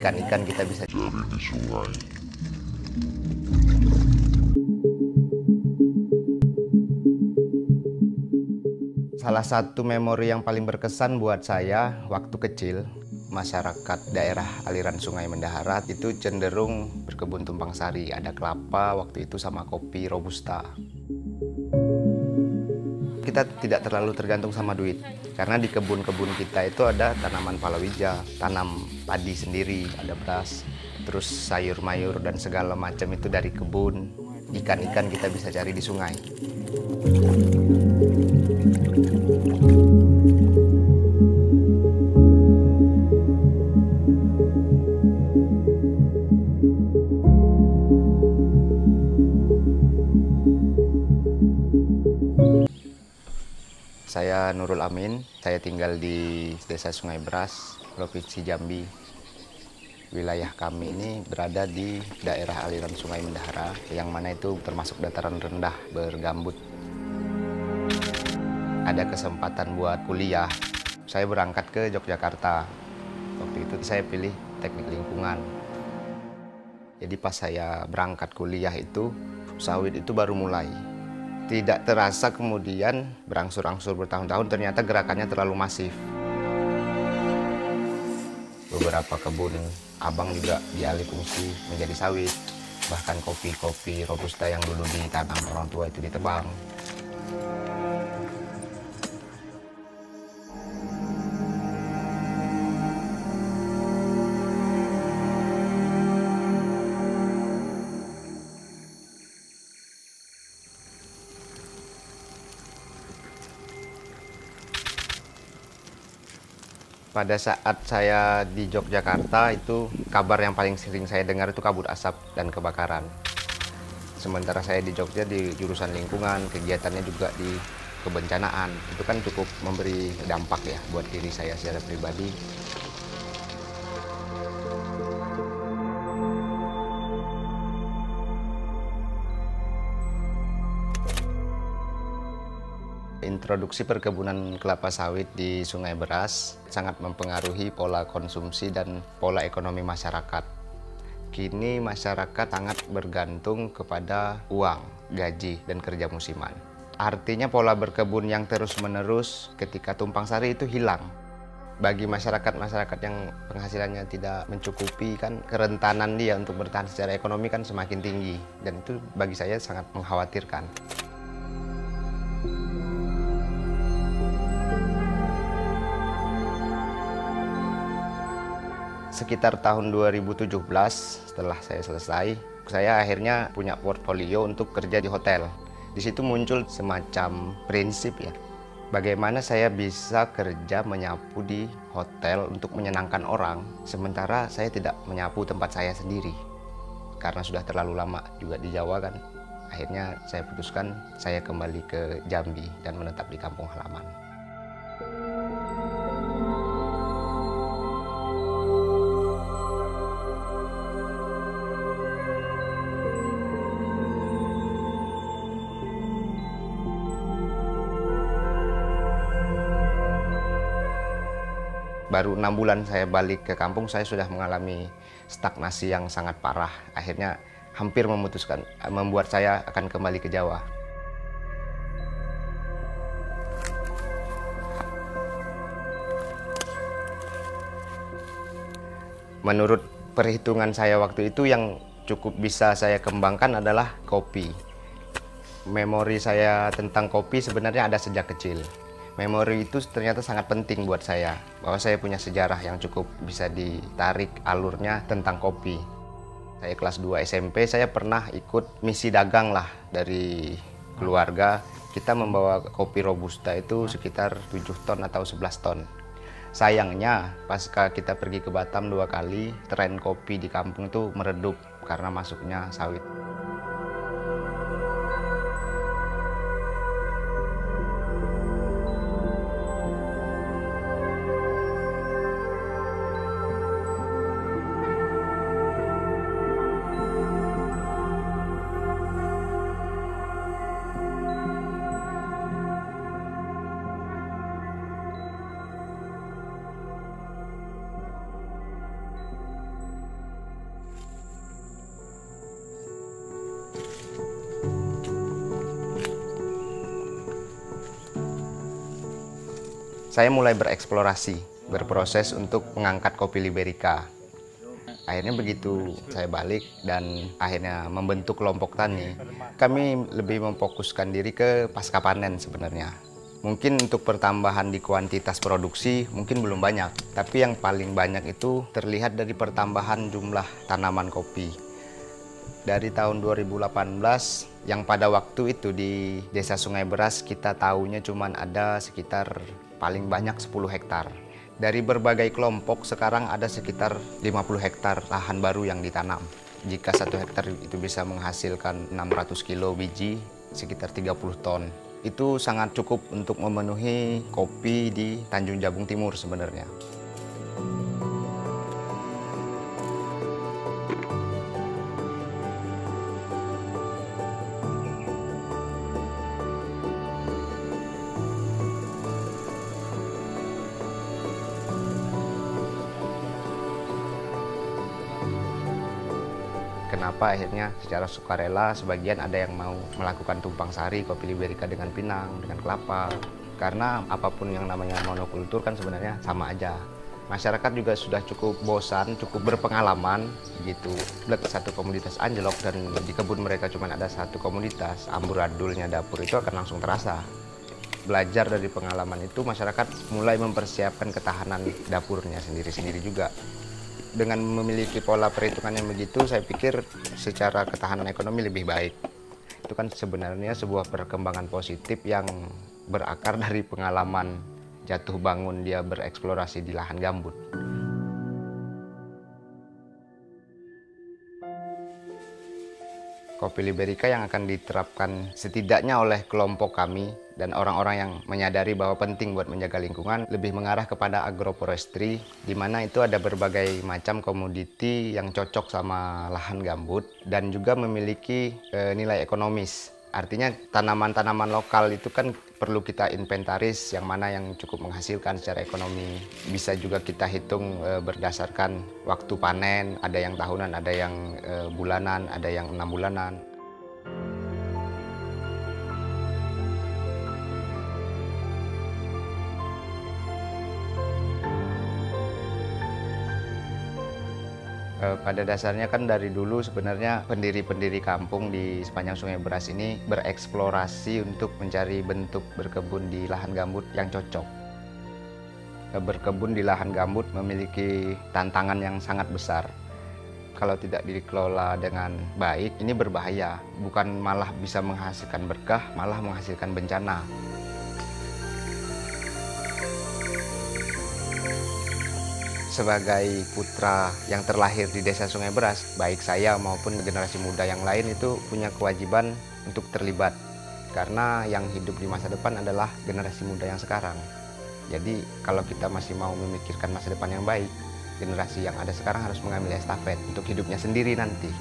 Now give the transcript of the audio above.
Ikan-ikan kita bisa cari di sungai. Salah satu memori yang paling berkesan buat saya waktu kecil, masyarakat daerah aliran Sungai Mendahara itu cenderung berkebun tumpang sari. Ada kelapa waktu itu sama kopi robusta. Kita tidak terlalu tergantung sama duit, karena di kebun-kebun kita itu ada tanaman palawija, tanam padi sendiri, ada beras, terus sayur mayur dan segala macam itu dari kebun. Ikan-ikan kita bisa cari di sungai. Saya Nurul Amin, saya tinggal di Desa Sungai Beras, Provinsi Jambi. Wilayah kami ini berada di daerah aliran Sungai Mendahara, yang mana itu termasuk dataran rendah bergambut. Ada kesempatan buat kuliah, saya berangkat ke Yogyakarta. Waktu itu saya pilih teknik lingkungan. Jadi pas saya berangkat kuliah itu, sawit itu baru mulai. Tidak terasa kemudian berangsur-angsur bertahun-tahun ternyata gerakannya terlalu masif. Beberapa kebun abang juga dialih fungsi menjadi sawit. Bahkan kopi-kopi robusta yang dulu ditanam orang tua itu ditebang. Pada saat saya di Yogyakarta itu kabar yang paling sering saya dengar itu kabut asap dan kebakaran. Sementara saya di Jogja di jurusan lingkungan, kegiatannya juga di kebencanaan. Itu kan cukup memberi dampak ya buat diri saya secara pribadi. Introduksi perkebunan kelapa sawit di Sungai Beras sangat mempengaruhi pola konsumsi dan pola ekonomi masyarakat. Kini masyarakat sangat bergantung kepada uang, gaji, dan kerja musiman. Artinya pola berkebun yang terus-menerus ketika tumpang sari itu hilang. Bagi masyarakat-masyarakat yang penghasilannya tidak mencukupi, kan kerentanan dia untuk bertahan secara ekonomi kan semakin tinggi. Dan itu bagi saya sangat mengkhawatirkan. Sekitar tahun 2017 setelah saya selesai, saya akhirnya punya portfolio untuk kerja di hotel. Di situ muncul semacam prinsip ya, bagaimana saya bisa kerja menyapu di hotel untuk menyenangkan orang, sementara saya tidak menyapu tempat saya sendiri. Karena sudah terlalu lama juga di Jawa kan, akhirnya saya putuskan saya kembali ke Jambi dan menetap di kampung halaman. Baru 6 bulan saya balik ke kampung, saya sudah mengalami stagnasi yang sangat parah. Akhirnya hampir memutuskan, membuat saya akan kembali ke Jawa. Menurut perhitungan saya waktu itu yang cukup bisa saya kembangkan adalah kopi. Memori saya tentang kopi sebenarnya ada sejak kecil. Memori itu ternyata sangat penting buat saya, bahwa saya punya sejarah yang cukup bisa ditarik alurnya tentang kopi. Saya kelas 2 SMP, saya pernah ikut misi dagang lah dari keluarga. Kita membawa kopi robusta itu sekitar 7 ton atau 11 ton. Sayangnya, pasca kita pergi ke Batam 2 kali, tren kopi di kampung itu meredup karena masuknya sawit. saya mulai bereksplorasi, berproses untuk mengangkat kopi Liberica. Akhirnya begitu saya balik dan akhirnya membentuk kelompok tani, kami lebih memfokuskan diri ke pasca panen sebenarnya. Mungkin untuk pertambahan di kuantitas produksi mungkin belum banyak, tapi yang paling banyak itu terlihat dari pertambahan jumlah tanaman kopi. Dari tahun 2018 yang pada waktu itu di Desa Sungai Beras kita tahunya cuma ada sekitar paling banyak 10 hektar. Dari berbagai kelompok sekarang ada sekitar 50 hektar lahan baru yang ditanam. Jika 1 hektar itu bisa menghasilkan 600 kilo biji, sekitar 30 ton. Itu sangat cukup untuk memenuhi kopi di Tanjung Jabung Timur sebenarnya. Kenapa akhirnya secara sukarela sebagian ada yang mau melakukan tumpang sari kopi Liberica dengan pinang, dengan kelapa. Karena apapun yang namanya monokultur kan sebenarnya sama aja. Masyarakat juga sudah cukup bosan, cukup berpengalaman gitu. Satu komoditas anjlok dan di kebun mereka cuma ada satu komoditas, amburadulnya dapur itu akan langsung terasa. Belajar dari pengalaman itu masyarakat mulai mempersiapkan ketahanan dapurnya sendiri-sendiri juga. Dengan memiliki pola perhitungan yang begitu, saya pikir secara ketahanan ekonomi lebih baik. Itu kan sebenarnya sebuah perkembangan positif yang berakar dari pengalaman jatuh bangun dia bereksplorasi di lahan gambut. Kopi Liberica yang akan diterapkan setidaknya oleh kelompok kami dan orang-orang yang menyadari bahwa penting buat menjaga lingkungan lebih mengarah kepada agroforestry, di mana itu ada berbagai macam komoditi yang cocok sama lahan gambut dan juga memiliki nilai ekonomis. Artinya tanaman-tanaman lokal itu kan perlu kita inventaris yang mana yang cukup menghasilkan secara ekonomi. Bisa juga kita hitung berdasarkan waktu panen, ada yang tahunan, ada yang bulanan, ada yang 6 bulanan. Pada dasarnya kan dari dulu sebenarnya pendiri-pendiri kampung di sepanjang Sungai Beras ini bereksplorasi untuk mencari bentuk berkebun di lahan gambut yang cocok. Berkebun di lahan gambut memiliki tantangan yang sangat besar. Kalau tidak dikelola dengan baik, ini berbahaya. Bukan malah bisa menghasilkan berkah, malah menghasilkan bencana. Sebagai putra yang terlahir di Desa Sungai Beras, baik saya maupun generasi muda yang lain itu punya kewajiban untuk terlibat. Karena yang hidup di masa depan adalah generasi muda yang sekarang. Jadi kalau kita masih mau memikirkan masa depan yang baik, generasi yang ada sekarang harus mengambil estafet untuk hidupnya sendiri nanti.